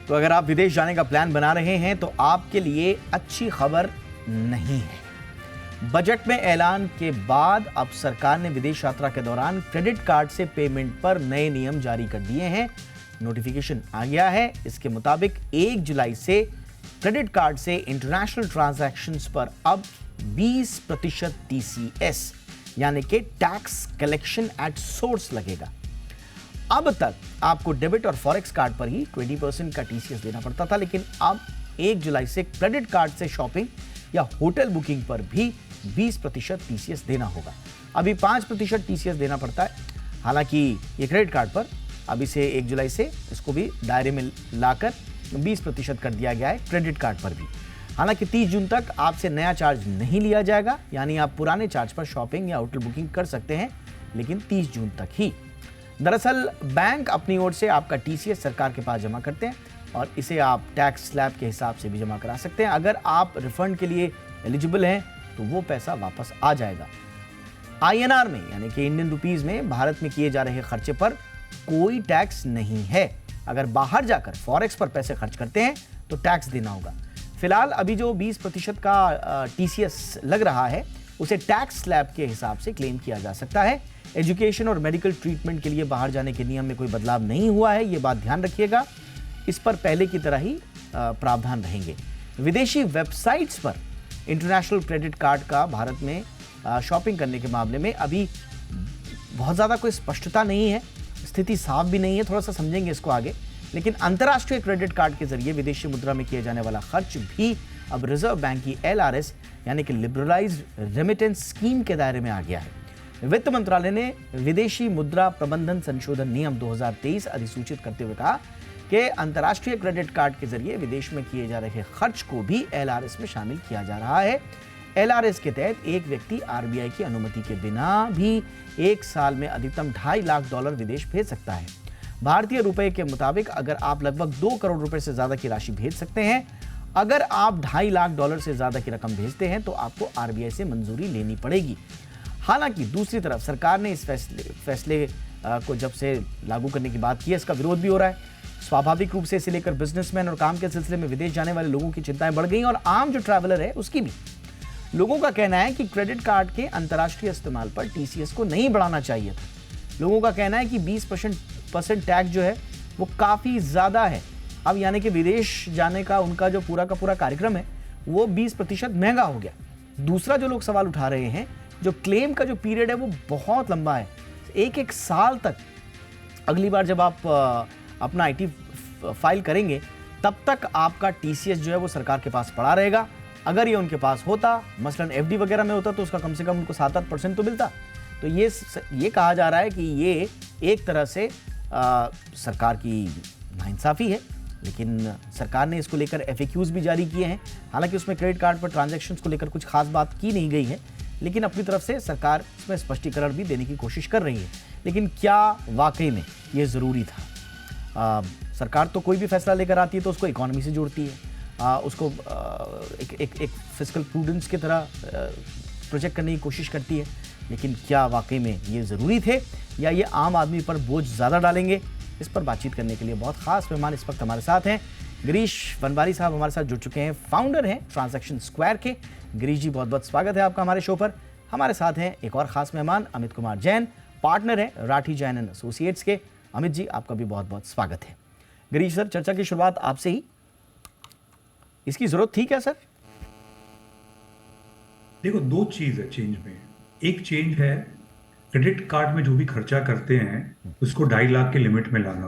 तो अगर आप विदेश जाने का प्लान बना रहे हैं तो आपके लिए अच्छी खबर नहीं है। बजट में ऐलान के बाद अब सरकार ने विदेश यात्रा के दौरान क्रेडिट कार्ड से पेमेंट पर नए नियम जारी कर दिए हैं। नोटिफिकेशन आ गया है। इसके मुताबिक 1 जुलाई से क्रेडिट कार्ड से इंटरनेशनल ट्रांजैक्शंस पर अब 20% टीसीएस यानी कि टैक्स कलेक्शन एट सोर्स लगेगा। अब तक आपको डेबिट और फॉरेक्स कार्ड पर ही 20% का टीसीएस देना पड़ता था, लेकिन अब 1 जुलाई से क्रेडिट कार्ड से शॉपिंग या होटल बुकिंग पर भी 20% टीसीएस देना होगा। अभी 5% टीसीएस देना पड़ता है। हालांकि ये क्रेडिट कार्ड पर, अब इसे 1 जुलाई से इसको भी दायरे में लाकर 20% कर दिया गया है क्रेडिट कार्ड पर भी। हालांकि 30 जून तक आपसे नया चार्ज नहीं लिया जाएगा, यानी आप पुराने चार्ज पर शॉपिंग या होटल बुकिंग कर सकते हैं, लेकिन 30 जून तक ही। दरअसल बैंक अपनी ओर से आपका टीसीएस सरकार के पास जमा करते हैं और इसे आप टैक्स स्लैब के हिसाब से भी जमा करा सकते हैं। अगर आप रिफंड के लिए एलिजिबल हैं तो वो पैसा वापस आ जाएगा। आईएनआर में यानी कि इंडियन रुपीस में भारत में किए जा रहे खर्चे पर कोई टैक्स नहीं है। अगर बाहर जाकर फॉरेक्स पर पैसे खर्च करते हैं तो टैक्स देना होगा। फिलहाल अभी जो 20% का टीसीएस लग रहा है उसे टैक्स स्लैब के हिसाब से क्लेम किया जा सकता है। एजुकेशन और मेडिकल ट्रीटमेंट के लिए बाहर जाने के नियम में कोई बदलाव नहीं हुआ है, ये बात ध्यान रखिएगा। इस पर पहले की तरह ही प्रावधान रहेंगे। विदेशी वेबसाइट्स पर इंटरनेशनल क्रेडिट कार्ड का भारत में शॉपिंग करने के मामले में अभी बहुत ज़्यादा कोई स्पष्टता नहीं है, स्थिति साफ भी नहीं है, थोड़ा सा समझेंगे इसको आगे। लेकिन अंतर्राष्ट्रीय क्रेडिट कार्ड के जरिए विदेशी मुद्रा में किए जाने वाला खर्च भी अब रिजर्व बैंक की एलआरएस यानी कि लिबरलाइज्ड रेमिटेंस स्कीम के दायरे में आ गया है। वित्त मंत्रालय ने विदेशी मुद्रा प्रबंधन संशोधन नियम 2023 अधिसूचित करते हुए कहा कि अंतर्राष्ट्रीय क्रेडिट कार्ड के जरिए विदेश में किए जा रहे खर्च को भी एलआरएस में शामिल किया जा रहा है। एलआरएस के तहत एक व्यक्ति आरबीआई की अनुमति के बिना भी 1 साल में अधिकतम $2.5 लाख विदेश भेज सकता है। भारतीय रुपए के मुताबिक अगर आप लगभग 2 करोड़ रुपए से ज्यादा की राशि भेज सकते हैं, अगर आप $2.5 लाख से ज्यादा की रकम भेजते हैं तो आपको आरबीआई से मंजूरी लेनी पड़ेगी। हालांकि दूसरी तरफ सरकार ने इस फैसले को जब से लागू करने की बात की है, इसका विरोध भी हो रहा है। स्वाभाविक रूप से इसे लेकर बिजनेसमैन और काम के सिलसिले में विदेश जाने वाले लोगों की चिंताएं बढ़ गई और आम जो ट्रैवलर है उसकी भी। लोगों का कहना है कि क्रेडिट कार्ड के अंतर्राष्ट्रीय इस्तेमाल पर टीसीएस को नहीं बढ़ाना चाहिए था। लोगों का कहना है कि 20% टैक्स जो है वो काफी ज्यादा है। अब यानी कि विदेश जाने का उनका जो पूरा का पूरा कार्यक्रम है वो 20% महंगा हो गया। दूसरा जो लोग सवाल उठा रहे हैं, जो क्लेम का जो पीरियड है वो बहुत लंबा है, 1 साल तक। अगली बार जब आप अपना आईटी फाइल करेंगे तब तक आपका टीसीएस जो है वो सरकार के पास पड़ा रहेगा। अगर ये उनके पास होता, मसलन एफडी वगैरह में होता, तो उसका कम से कम उनको 7-8% तो मिलता। तो ये कहा जा रहा है कि ये एक तरह से सरकार की नाइंसाफ़ी है। लेकिन सरकार ने इसको लेकर एफएक्यूज भी जारी किए हैं। हालांकि उसमें क्रेडिट कार्ड पर ट्रांजैक्शंस को लेकर कुछ खास बात की नहीं गई है, लेकिन अपनी तरफ से सरकार इसमें स्पष्टीकरण भी देने की कोशिश कर रही है। लेकिन क्या वाकई में ये ज़रूरी था? सरकार तो कोई भी फैसला लेकर आती है तो उसको इकोनॉमी से जोड़ती है, उसको एक फिस्कल प्रूडेंस की तरह प्रोजेक्ट करने की कोशिश करती है। लेकिन क्या वाकई में ये ज़रूरी थे या ये आम आदमी पर बोझ ज़्यादा डालेंगे? इस पर बातचीत करने के लिए बहुत खास मेहमान इस वक्त हमारे साथ हैं। गिरीश वनवारी साहब हमारे साथ जुड़ चुके हैं, फाउंडर हैं ट्रांजैक्शन स्क्वायर के। गिरीश जी, बहुत बहुत स्वागत है आपका हमारे शो पर। हमारे साथ हैं एक और ख़ास मेहमान अमित कुमार जैन, पार्टनर हैं राठी जैन एंड एसोसिएट्स के। अमित जी, आपका भी बहुत बहुत स्वागत है। गिरीश सर, चर्चा की शुरुआत आपसे ही। इसकी ज़रूरत थी क्या सर? देखो, 2 चीज़ है चेंज में। एक चेंज है क्रेडिट कार्ड में जो भी खर्चा करते हैं उसको 2.5 लाख के लिमिट में लाना।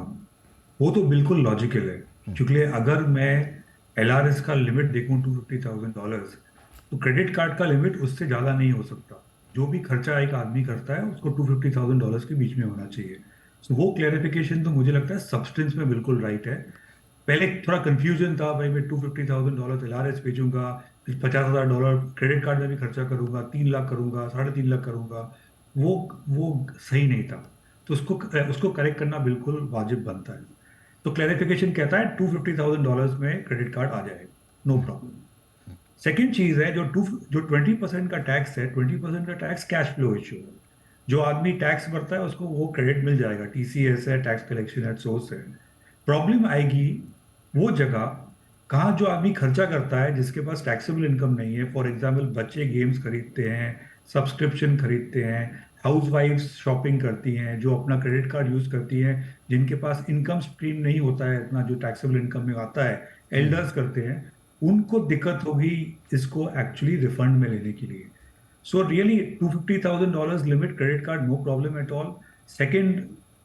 वो तो बिल्कुल लॉजिकल है, क्योंकि अगर मैं एलआरएस का लिमिट देखूं $250,000 तो क्रेडिट कार्ड का लिमिट उससे ज़्यादा नहीं हो सकता। जो भी खर्चा एक आदमी करता है उसको $250,000 के बीच में होना चाहिए। तो वो क्लैरिफिकेशन तो मुझे लगता है सब्सटेंस में बिल्कुल राइट है। पहले थोड़ा कंफ्यूजन था, भाई मैं $250,000 एलआरएस भेजूंगा, फिर $50,000 क्रेडिट कार्ड में भी खर्चा करूंगा, 3 लाख करूंगा, 3.5 लाख करूंगा। वो सही नहीं था। तो उसको करेक्ट करना बिल्कुल वाजिब बनता है। तो क्लैरिफिकेशन कहता है $250,000 में क्रेडिट कार्ड आ जाएगा, नो प्रॉब्लम। सेकेंड चीज है, जो 20% का टैक्स है, 20% का टैक्स कैश फ्लो इश्यू है। जो आदमी टैक्स भरता है उसको वो क्रेडिट मिल जाएगा, टीसीएस है, टैक्स कलेक्शन एट सोर्स है। प्रॉब्लम आएगी वो जगह कहाँ जो आदमी खर्चा करता है जिसके पास टैक्सेबल इनकम नहीं है, फॉर एग्जाम्पल बच्चे गेम्स खरीदते हैं, सब्सक्रिप्शन खरीदते हैं, हाउस वाइफ्स शॉपिंग करती हैं, जो अपना क्रेडिट कार्ड यूज करती हैं, जिनके पास इनकम स्ट्रीम नहीं होता है इतना जो टैक्सेबल इनकम में आता है, एल्डर्स करते हैं, उनको दिक्कत होगी इसको एक्चुअली रिफंड में लेने के लिए। So really $250,000 limit credit card, no problem at all. Second,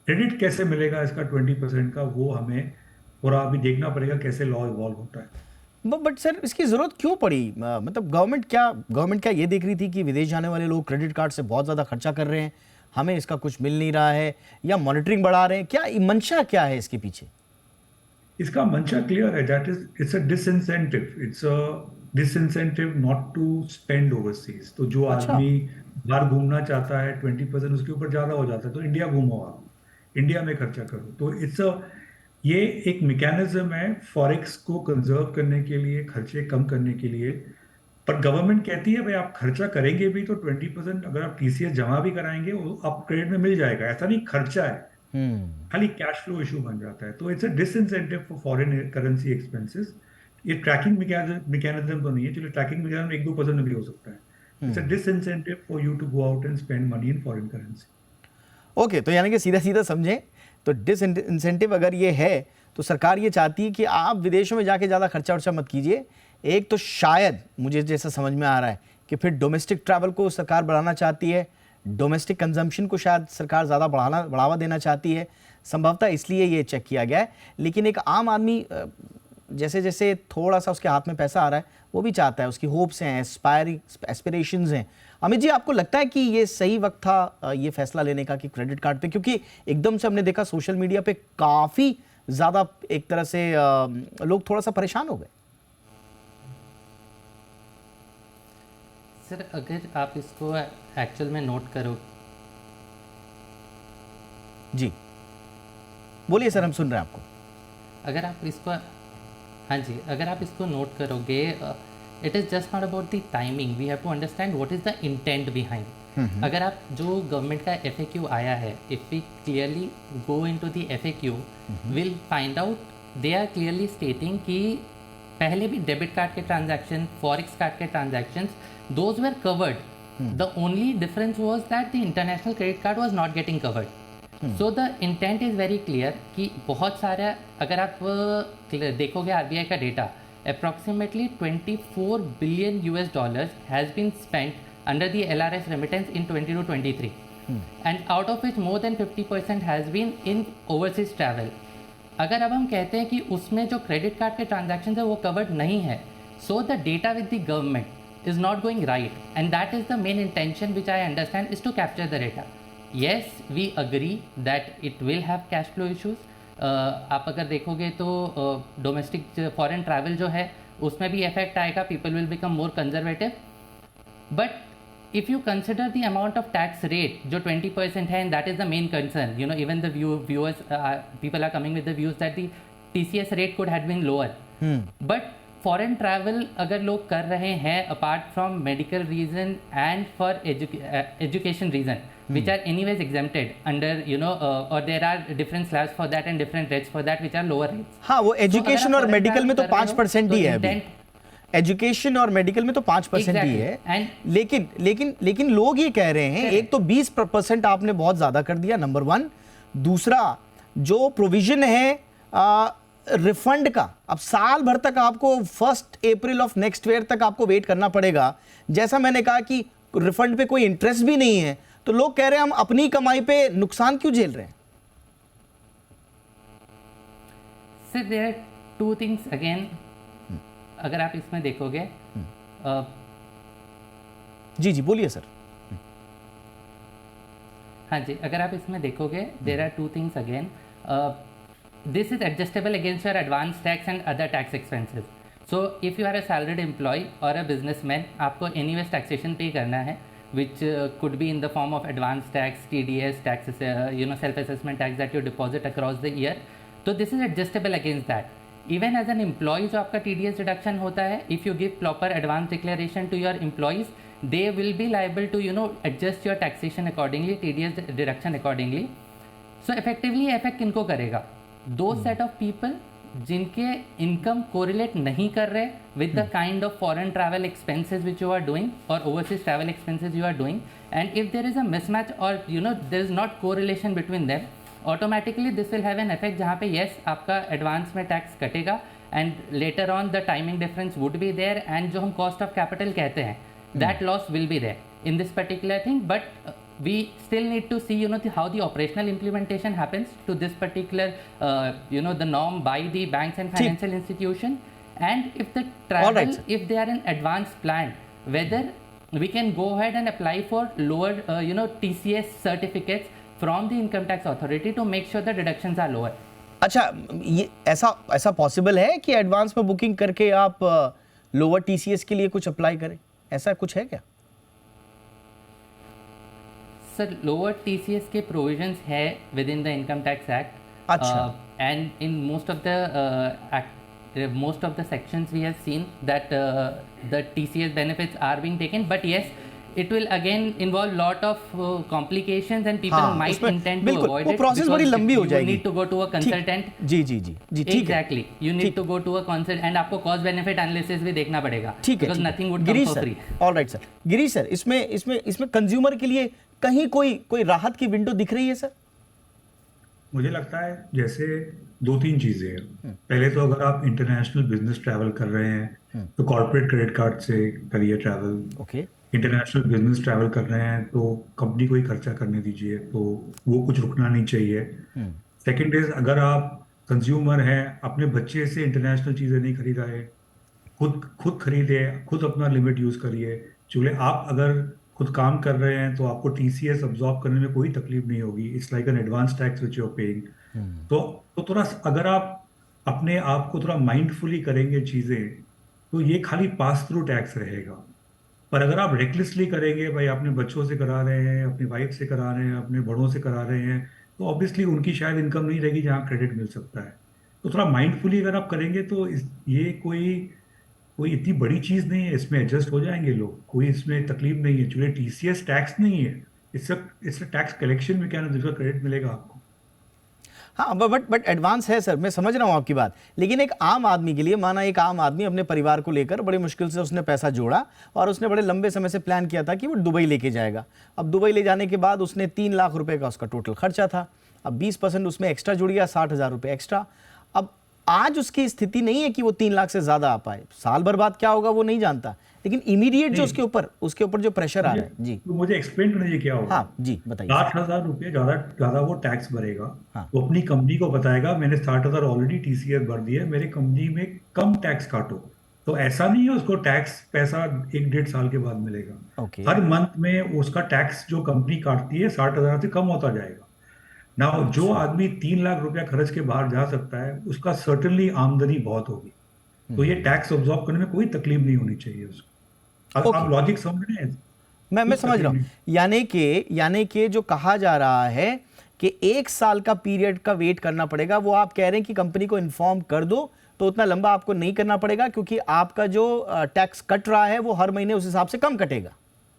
credit कैसे मिलेगा इसका 20% का, वो हमें और अभी देखना पड़ेगा कैसे लॉ इवॉल्व होता है। बट सर इसकी जरूरत क्यों पड़ी? मतलब गवर्नमेंट क्या ये देख रही थी कि विदेश जाने वाले लोग क्रेडिट कार्ड से बहुत ज़्यादा खर्चा कर रहे हैं, हमें इसका कुछ मिल नहीं रहा है, या मॉनिटरिंग बढ़ा रहे हैं? क्या मंशा क्या है इसके पीछे? इसका मंशा क्लियर है, that is it's a disincentive, it's a disincentive not to spend overseas. तो जो अच्छा। आदमी बाहर घूमना चाहता है 20% उसके ऊपर ज्यादा हो जाता है, तो इंडिया घूमो, आप इंडिया में खर्चा करो। तो इट्स अ ये एक मैकेनिज्म है फॉरेक्स को कंजर्व करने के लिए, खर्चे कम करने के लिए। पर गवर्नमेंट कहती है भाई आप खर्चा करेंगे भी तो 20% अगर आप टीसीएस जमा भी कराएंगे वो आप क्रेडिट में मिल जाएगा, ऐसा नहीं खर्चा है, हम्म। खाली कैश फ्लो इशू बन जाता है। तो it's a disincentive for foreign currency expenses. ये ट्रैकिंग मैकेनिज्म तो नहीं है, चलो ट्रैकिंग मैकेनिज्म 1-2% में भी हो सकता है। It's a disincentive for you to go out and spend money in foreign currency. Okay, तो यानी कि सीधा सीधा समझें तो डिसइंसेंटिव अगर ये है तो सरकार ये चाहती है कि आप विदेशों में जाके ज़्यादा खर्चा वर्चा मत कीजिए। एक तो शायद मुझे जैसा समझ में आ रहा है कि फिर डोमेस्टिक ट्रैवल को सरकार बढ़ाना चाहती है, डोमेस्टिक कंजम्पशन को शायद सरकार ज़्यादा बढ़ावा देना चाहती है, संभवतः इसलिए ये चेक किया गया है। लेकिन एक आम आदमी जैसे जैसे थोड़ा सा उसके हाथ में पैसा आ रहा है वो भी चाहता है, उसकी होप्स हैं, एस्पिरेशंस हैं। अमित जी, आपको लगता है कि ये सही वक्त था ये फैसला लेने का कि क्रेडिट कार्ड पे, क्योंकि एकदम से हमने देखा सोशल मीडिया पे काफ़ी ज़्यादा एक तरह से लोग थोड़ा सा परेशान हो गए। सर अगर आप इसको एक्चुअल में नोट करो। जी बोलिए सर, हम सुन रहे हैं आपको। अगर आप इसको हाँ जी, अगर आप इसको नोट करोगे, it is just not about the timing, we have to understand what is the intent behind. अगर आप जो गवर्नमेंट का FAQ आया है, if we clearly go into the FAQ, will find out they are clearly stating कि पहले भी debit card के ट्रांजैक्शन, फॉरेक्स कार्ड के transactions, those were covered. The only difference was that the international credit card was not getting covered. So the intent is very clear कि बहुत सारा, अगर आप देखोगे RBI का data, approximately $24 billion has been spent under the LRS remittance in 22-23, and out of which more than 50% has been in overseas travel. अगर अब हम कहते हैं कि उसमें जो क्रेडिट कार्ड के ट्रांजैक्शन है वो कवर्ड नहीं है, so the data with the government is not going right, and that is the main intention which I understand is to capture the data. Yes, we agree that it will have cash flow issues. आप अगर देखोगे तो domestic foreign travel जो है उसमें भी effect आएगा, people will become more conservative. But if you consider the amount of tax rate जो 20% है, and that is the main concern, you know, even the viewers, people are coming with the views that the TCS rate could have been lower. But foreign travel अगर लोग कर रहे हैं apart from medical reason and for education reason, which are anyways exempted under, you know, or there are different slabs for that and different rates for that which are lower rates. हाँ, वो education और medical में तो 5% ही है अभी. Education और medical में तो 5% ही है. लेकिन लोग ये कह रहे हैं, एक तो 20% आपने बहुत ज्यादा कर दिया, नंबर 1. दूसरा, जो प्रोविजन है रिफंड का, अब साल भर तक आपको 1 अप्रैल ऑफ नेक्स्ट ईयर तक आपको वेट करना पड़ेगा. जैसा मैंने कहा कि रिफंड पे कोई इंटरेस्ट भी नहीं है, तो लोग कह रहे हैं हम अपनी कमाई पे नुकसान क्यों झेल रहे हैं? Sir, there are two things again. अगर आप इसमें देखोगे, जी बोलिए सर. हाँ जी, अगर आप इसमें देखोगे, there are two things again. This is adjustable against your advance tax and other tax expenses. So if you are a salaried employee or a businessman, आपको anyways taxation pay करना है, which could be in the form of advance tax, TDS, taxes, you know, self-assessment tax that you deposit across the year. So this is adjustable against that. Even as an employee जो आपका TDS deduction होता है, if you give proper advance declaration to your employees, they will be liable to, you know, adjust your taxation accordingly, TDS deduction accordingly. So effectively effect किनको करेगा? Those set of people जिनके income correlate नहीं कर रहे with the kind of foreign travel expenses which you are doing और overseas travel expenses you are doing, and if there is a mismatch और you know there is not correlation between them, automatically this will have an effect जहाँ पे yes आपका advance में tax कटेगा and later on the timing difference would be there, and जो हम cost of capital कहते हैं that loss will be there in this particular thing, but we still need to see how the operational implementation happens to this particular the norm by the banks and financial institution, and if the travel right, if they are in advance plan, whether we can go ahead and apply for lower TCS certificates from the income tax authority to make sure the deductions are lower. अच्छा, ये ऐसा possible है कि advance में booking करके आप lower TCS के लिए कुछ अप्लाई करें, ऐसा कुछ है क्या? सर लोअर टीसीएस के प्रोविजंस है within the income tax act, अच्छा, and in most of the sections we have seen that the TCS benefits are being taken, but yes, it will again involve lot of complications and people हाँ, might intend to बिल्कुल, avoid वो it process बड़ी लंबी हो जाएगी। you need to go to a consultant. जी जी जी जी, ठीक है। Exactly, you need to go to a consult and आपको cost benefit analysis भी देखना पड़ेगा, ठीक है, because nothing would come Girish for sir, free. All right sir. Girish sir, इसमें कंज्यूमर के लिए कहीं कोई राहत की विंडो दिख रही है सर? मुझे लगता है जैसे 2-3 चीजें हैं। पहले तो अगर आप इंटरनेशनल बिजनेस ट्रैवल कर रहे हैं तो कॉर्पोरेट क्रेडिट कार्ड से करिए travel. Okay, international business travel कर रहे हैं तो कंपनी को ही खर्चा करने दीजिए, तो वो कुछ रुकना नहीं चाहिए। सेकंड इज, अगर आप कंज्यूमर हैं, अपने बच्चे से इंटरनेशनल चीजें नहीं खरीदाए, खुद खरीदे, खुद अपना लिमिट यूज करिए। चूंकि आप अगर खुद काम कर रहे हैं तो आपको टीसीएस अब्सॉर्ब करने में कोई तकलीफ नहीं होगी। It's like an advance tax which you are paying. तो थोड़ा अगर आप अपने आप को थोड़ा माइंडफुली करेंगे चीजें, तो ये खाली पास थ्रू टैक्स रहेगा। पर अगर आप रेकलेसली करेंगे, भाई अपने बच्चों से करा रहे हैं, अपनी वाइफ से करा रहे हैं, अपने बड़ों से करा रहे हैं, तो ऑब्वियसली उनकी शायद इनकम नहीं रहेगी जहाँ क्रेडिट मिल सकता है। तो थोड़ा माइंडफुली अगर आप करेंगे तो ये कोई इतनी बड़ी चीज नहीं है, इसमें एडजस्ट हो जाएंगे लोग, कोई इसमें तकलीफ नहीं है। चूंकि टीसीएस टैक्स नहीं है, it's a tax collection mechanism, जिसका क्रेडिट मिलेगा आपको। हाँ, बट एडवांस है सर, मैं समझ रहा हूँ आपकी बात, लेकिन एक आम आदमी के लिए, माना एक आम आदमी अपने परिवार को लेकर बड़ी मुश्किल से उसने पैसा जोड़ा और उसने बड़े लंबे समय से प्लान किया था कि वो दुबई लेके जाएगा। अब दुबई ले जाने के बाद उसने 3 लाख रुपए का उसका टोटल खर्चा था, अब 20% उसमें एक्स्ट्रा जुड़ गया, 60,000 रुपये एक्स्ट्रा। अब आज उसकी स्थिति नहीं है कि वो 3 लाख से ज्यादा आ पाए, साल भर बाद क्या होगा वो नहीं जानता, लेकिन इमीडिएट जो उसके ऊपर जो प्रेशर आ रहा है। जी, तो मुझे एक्सप्लेन करना चाहिए क्या होगा। हाँ जी, बताइए। 60,000 रुपये ज्यादा वो टैक्स भरेगा। हाँ। वो अपनी कंपनी को बताएगा मैंने 60,000 ऑलरेडी टीसीएस भर दिया है, मेरे कंपनी में कम टैक्स काटो। तो ऐसा नहीं है उसको टैक्स पैसा 1-1.5 साल के बाद मिलेगा। ओके। हर मंथ में उसका टैक्स जो कंपनी काटती है 60,000 से कम होता जाएगा ना। जो आदमी 3 लाख रुपया खर्च के बाहर जा सकता है, उसका सर्टनली आमदनी बहुत होगी, तो ये टैक्स ऑब्जॉर्व करने में कोई तकलीफ नहीं होनी चाहिए उसको। आप लॉजिक समझ रहे हैं? मैं समझ रहा हूँ, यानी कि जो कहा जा रहा है कि 1 साल का पीरियड का वेट करना पड़ेगा, वो आप कह रहे हैं कि कंपनी को इन्फॉर्म कर दो तो उतना लंबा आपको नहीं करना पड़ेगा, क्योंकि आपका जो टैक्स कट रहा है वो हर महीने उस हिसाब से कम कटेगा।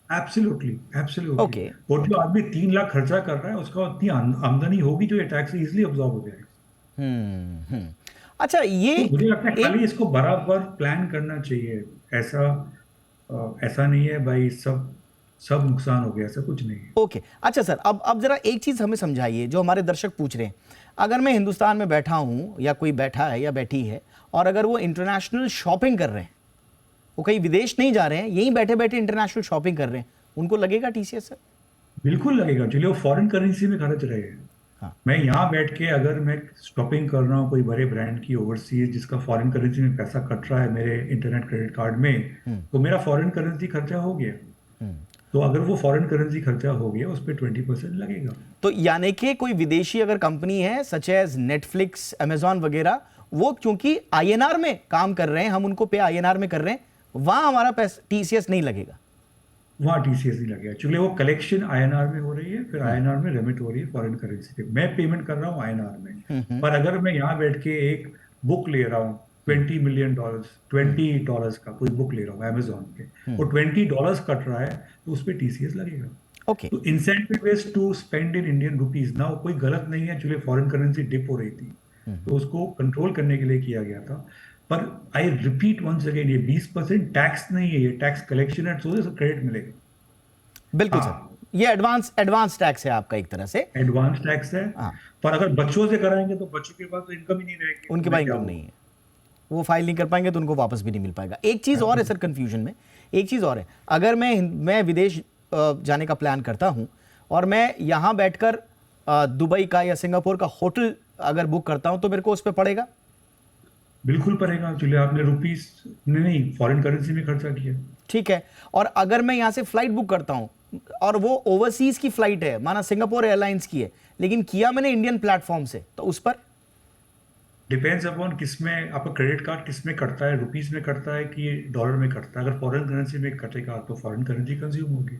एब्सोल्युटली। ओके। और जो आदमी 3 लाख खर्चा कर रहा है, उसका उतनी आमदनी होगी जो ये टैक्स इजीली अब्सॉर्ब हो जाएगा। अच्छा, ये तो मुझे लगता है खाली इसको बराबर प्लान करना चाहिए। ऐसा नहीं है भाई सब नुकसान हो गया, ऐसा कुछ नहीं है। ओके। अच्छा सर, अब जरा एक चीज हमें समझाइए, जो हमारे दर्शक पूछ रहे हैं। अगर मैं हिंदुस्तान में बैठा हूं या कोई बैठा है या बैठी है, और अगर वो इंटरनेशनल शॉपिंग कर रहे हैं, वो कहीं विदेश नहीं जा रहे हैं, यहीं बैठे बैठे इंटरनेशनल शॉपिंग कर रहे हैं, उनको लगेगा टीसीएस सर? बिल्कुल लगेगा, चलिए वो फॉरेन करेंसी में खर्च रहे हैं। हाँ। मैं यहाँ बैठ के अगर मैं शॉपिंग कर रहा हूँ कोई बड़े ब्रांड की ओवरसीज, जिसका फॉरेन करेंसी में पैसा कट रहा है मेरे इंटरनेट क्रेडिट कार्ड में, तो मेरा फॉरेन करेंसी खर्चा हो गया। तो अगर वो फॉरेन करेंसी खर्चा हो गया, उस पर 20% लगेगा। तो यानी कि कोई विदेशी अगर कंपनी है सच एज नेटफ्लिक्स, अमेजॉन वगैरह, वो क्योंकि आईएनआर में काम कर रहे हैं, हम उनको पे आईएनआर में कर रहे हैं, वहां हमारा टीसीएस नहीं लगेगा। वहाँ टीसीएस नहीं लगेगा, चूंकि वो कलेक्शन आईएनआर में हो रही है, फिर आईएनआर में रेमिट हो रही है फॉरेन करेंसी पे। मैं पेमेंट कर रहा हूँ आईएनआर में, पर अगर मैं यहाँ बैठ के एक बुक ले रहा हूँ $20 मिलियन, $20 का कोई बुक ले रहा हूँ अमेजोन पे, और $20 कट रहा है, तो उस पर टीसीएस लगेगा। ओके। तो incentive is to spend in Indian rupees ना, कोई गलत नहीं है, चूंकि फॉरेन करेंसी डिप हो रही थी, तो उसको कंट्रोल करने के लिए किया गया था। पर आई रिपीट वंस अगेन, ये 20% टैक्स नहीं है, ये टैक्स कलेक्शन है, तो क्रेडिट मिलेगा। बिल्कुल हाँ, सर, ये एडवांस टैक्स है आपका एक तरह से। एडवांस टैक्स है। हाँ, पर अगर बच्चों से कराएंगे तो बच्चों के पास तो इनकम ही नहीं रहेगी, उनके उन्हें पास क्या इनकम होगा? नहीं है, वो फाइल नहीं कर पाएंगे तो उनको वापस भी नहीं मिल पाएगा। एक चीज़ और है सर कंफ्यूजन में, एक चीज़ और है, अगर मैं विदेश जाने का प्लान करता हूँ और मैं यहाँ बैठकर दुबई का या सिंगापुर का होटल अगर बुक करता हूँ तो मेरे को उस पर पड़ेगा? बिल्कुल पड़ेगा, एक्चुअली आपने रुपीस नहीं, फॉरेन करेंसी में खर्चा किया। ठीक है, और अगर मैं यहाँ से फ्लाइट बुक करता हूँ और वो ओवरसीज की फ्लाइट है, माना सिंगापुर एयरलाइंस की है, लेकिन किया मैंने इंडियन प्लेटफॉर्म से, तो उस पर डिपेंड्स अपॉन किसमें आपका क्रेडिट कार्ड किसमें कटता है, रुपीस में कटता है कि डॉलर में कटता है। अगर फॉरेन करेंसी में कटेगा तो फॉरेन करेंसी कंज्यूम होगी।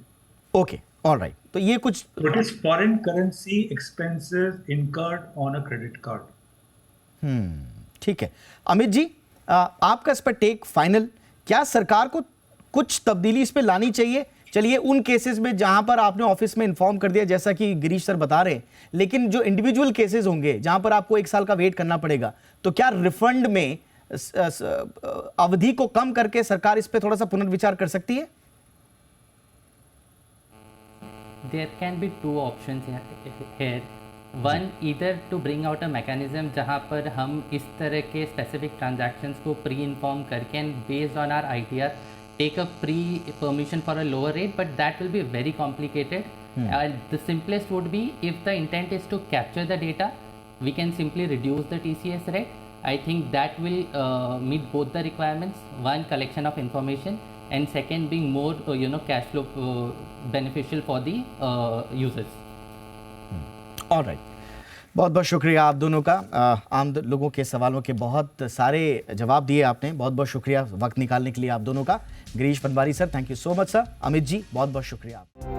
ओके, ऑलराइट, तो ये कुछ So it is foreign currency expenses incurred on a credit card. ठीक है। अमित जी, आपका इस पर टेक फाइनल, क्या सरकार को कुछ तब्दीली इस पे लानी चाहिए? चलिए, उन केसेस में जहां पर आपने ऑफिस में इन्फॉर्म कर दिया जैसा कि गिरीश सर बता रहे हैं, लेकिन जो इंडिविजुअल केसेस होंगे जहां पर आपको 1 साल का वेट करना पड़ेगा, तो क्या रिफंड में अवधि को कम करके सरकार इस पे थोड़ा सा पुनर्विचार कर सकती है? There can be two options here. One, either to bring out a mechanism जहाँ पर हम इस तरह के specific transactions को pre-inform करके and based on our idea take a pre-permission for a lower rate, but that will be very complicated. And the simplest would be, if the intent is to capture the data, we can simply reduce the TCS rate. I think that will meet both the requirements. One, collection of information, and second, being more cash flow beneficial for the users. Alright, बहुत बहुत शुक्रिया आप दोनों का। आम लोगों के सवालों के बहुत सारे जवाब दिए आपने, बहुत बहुत शुक्रिया वक्त निकालने के लिए आप दोनों का। Girish Panwari sir, thank you so much sir. Amit ji, बहुत बहुत शुक्रिया।